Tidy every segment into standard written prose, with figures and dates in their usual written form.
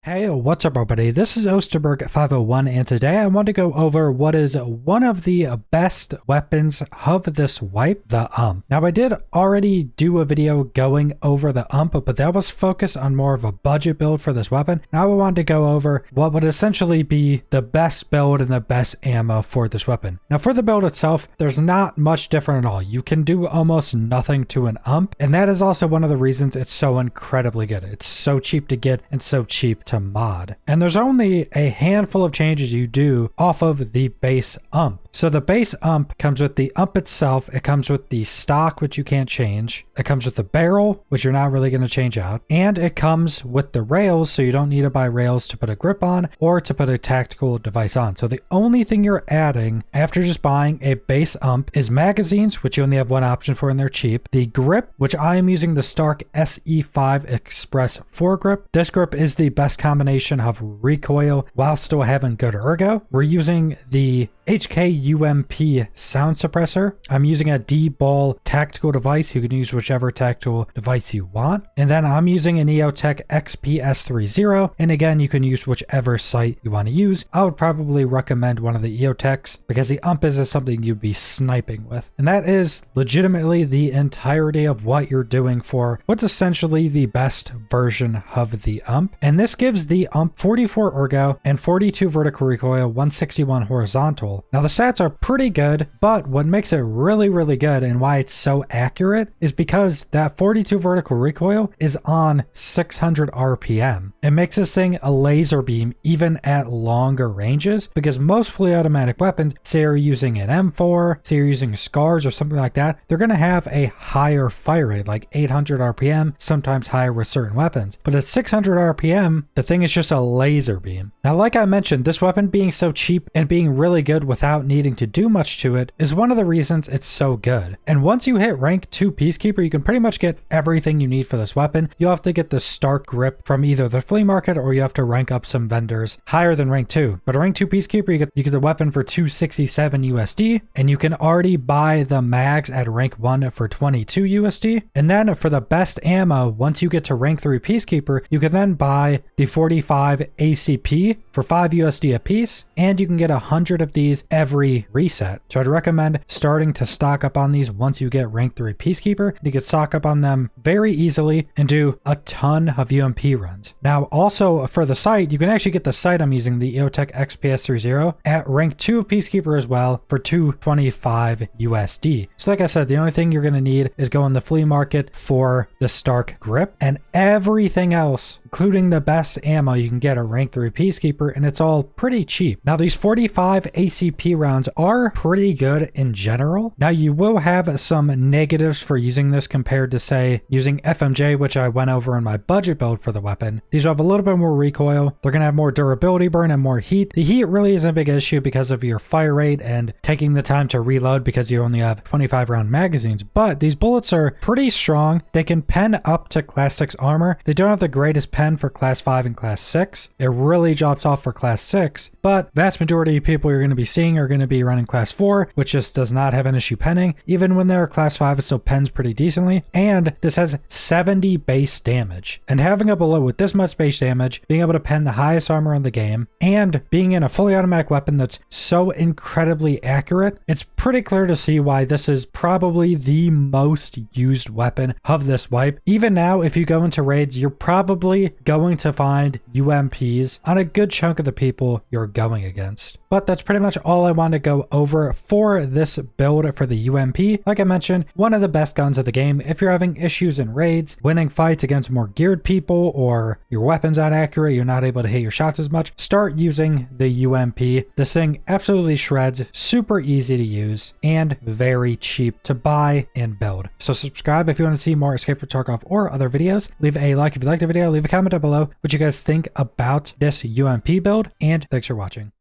Hey, what's up everybody? This is Osterberg501 and today I want to go over what is one of the best weapons of this wipe, the UMP. Now I did already do a video going over the UMP, but that was focused on more of a budget build for this weapon. Now I wanted to go over what would essentially be the best build and the best ammo for this weapon. Now for the build itself, there's not much different at all. You can do almost nothing to an UMP, and that is also one of the reasons it's so incredibly good. It's so cheap to get and so cheap to mod. And there's only a handful of changes you do off of the base UMP. So the base UMP comes with the UMP itself, it comes with the stock, which you can't change, it comes with the barrel, which you're not really going to change out, and it comes with the rails, so you don't need to buy rails to put a grip on or to put a tactical device on. So the only thing you're adding after just buying a base UMP is magazines, which you only have one option for and they're cheap, the grip, which I am using the Stark SE5 Express 4 grip. This grip is the best combination of recoil while still having good ergo. We're using the HK UMP sound suppressor. I'm using a D-ball tactical device. You can use whichever tactical device you want. And then I'm using an EOTech XPS30. And again, you can use whichever sight you want to use. I would probably recommend one of the EOTechs because the UMP is something you'd be sniping with. And that is legitimately the entirety of what you're doing for what's essentially the best version of the UMP. And this gives the UMP 44 ergo and 42 vertical recoil, 161 horizontal. Now the stats are pretty good, but what makes it really good and why it's so accurate is because that 42 vertical recoil is on 600 RPM. It makes this thing a laser beam even at longer ranges, because most fully automatic weapons, say you're using an M4, say you're using SCARs or something like that, they're going to have a higher fire rate, like 800 RPM, sometimes higher with certain weapons. But at 600 RPM, the thing is just a laser beam. Now, like I mentioned, this weapon being so cheap and being really good without needing to do much to it is one of the reasons it's so good. And once you hit rank 2 Peacekeeper, you can pretty much get everything you need for this weapon. You'll have to get the Stark grip from either the flea market or you have to rank up some vendors higher than rank 2. But a rank 2 Peacekeeper, you get the weapon for 267 USD, and you can already buy the mags at rank 1 for 22 USD. And then for the best ammo, once you get to rank 3 Peacekeeper, you can then buy the 45 ACP for 5 USD a piece, and you can get 100 of these every reset. So I'd recommend starting to stock up on these once you get rank 3 Peacekeeper. You can stock up on them very easily and do a ton of UMP runs. Now also for the sight, you can actually get the sight I'm using, the EOTech XPS30, at rank 2 of Peacekeeper as well for 225 USD. So like I said, the only thing you're going to need is go on the flea market for the Stark grip, and everything else, including the best ammo, you can get at rank 3 Peacekeeper, and it's all pretty cheap. Now these 45 ACP rounds are pretty good in general. Now you will have some negatives for using this compared to, say, using FMJ, which I went over in my budget build for the weapon. These will have a little bit more recoil. They're going to have more durability burn and more heat. The heat really isn't a big issue because of your fire rate and taking the time to reload because you only have 25 round magazines, but these bullets are pretty strong. They can pen up to class 6 armor. They don't have the greatest pen for class 5 and class 6. It really drops off for class 6, but vast majority of people you're going to be seeing are going to be running class 4, which just does not have an issue penning. Even when they're class 5, it still pens pretty decently, and this has 70 base damage. And having a bullet with this much base damage, being able to pen the highest armor in the game, and being in a fully automatic weapon that's so incredibly accurate, it's pretty clear to see why this is probably the most used weapon of this wipe. Even now, if you go into raids, you're probably going to find UMPs on a good chunk of the people you're going against. But that's pretty much all I want to go over for this build for the UMP. Like I mentioned, one of the best guns of the game. If you're having issues in raids, winning fights against more geared people, or your weapon's not accurate, you're not able to hit your shots as much, start using the UMP. This thing absolutely shreds, super easy to use, and very cheap to buy and build. So subscribe if you want to see more Escape from Tarkov or other videos. Leave a like if you liked the video, leave a comment down below what you guys think about this UMP build, and thanks for watching.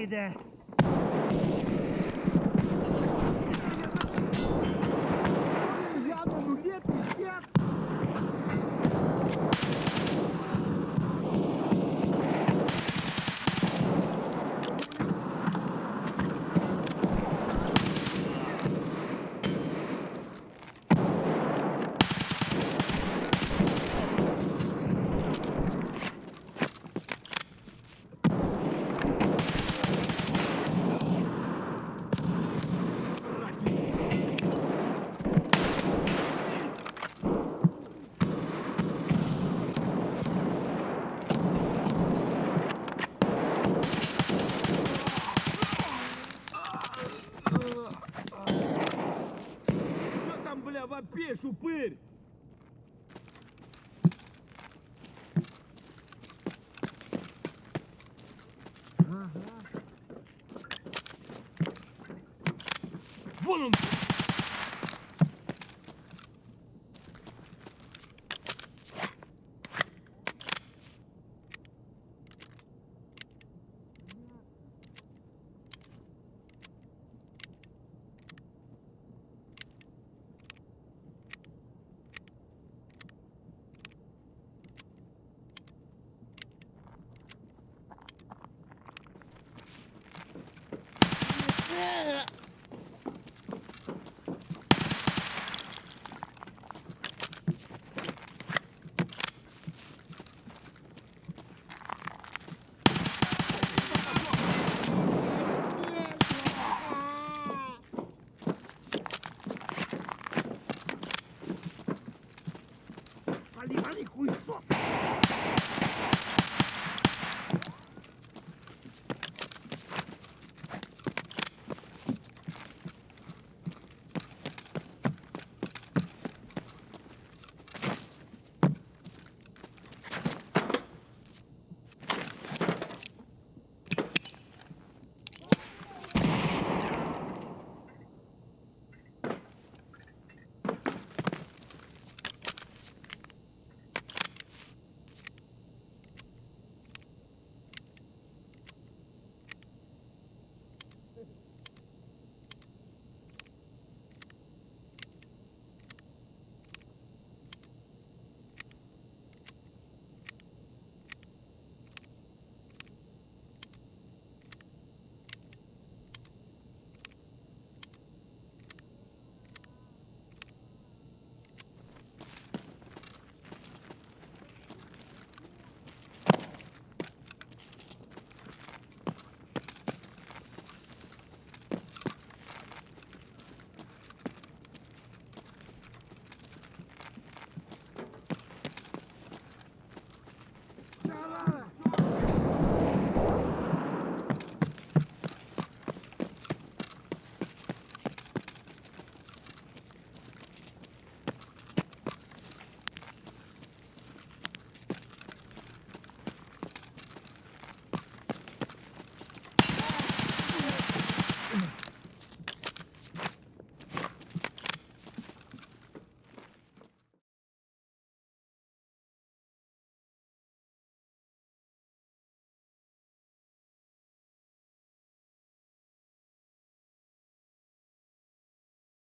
Haydi. Что там, бля, вопишь, упырь? Вон он!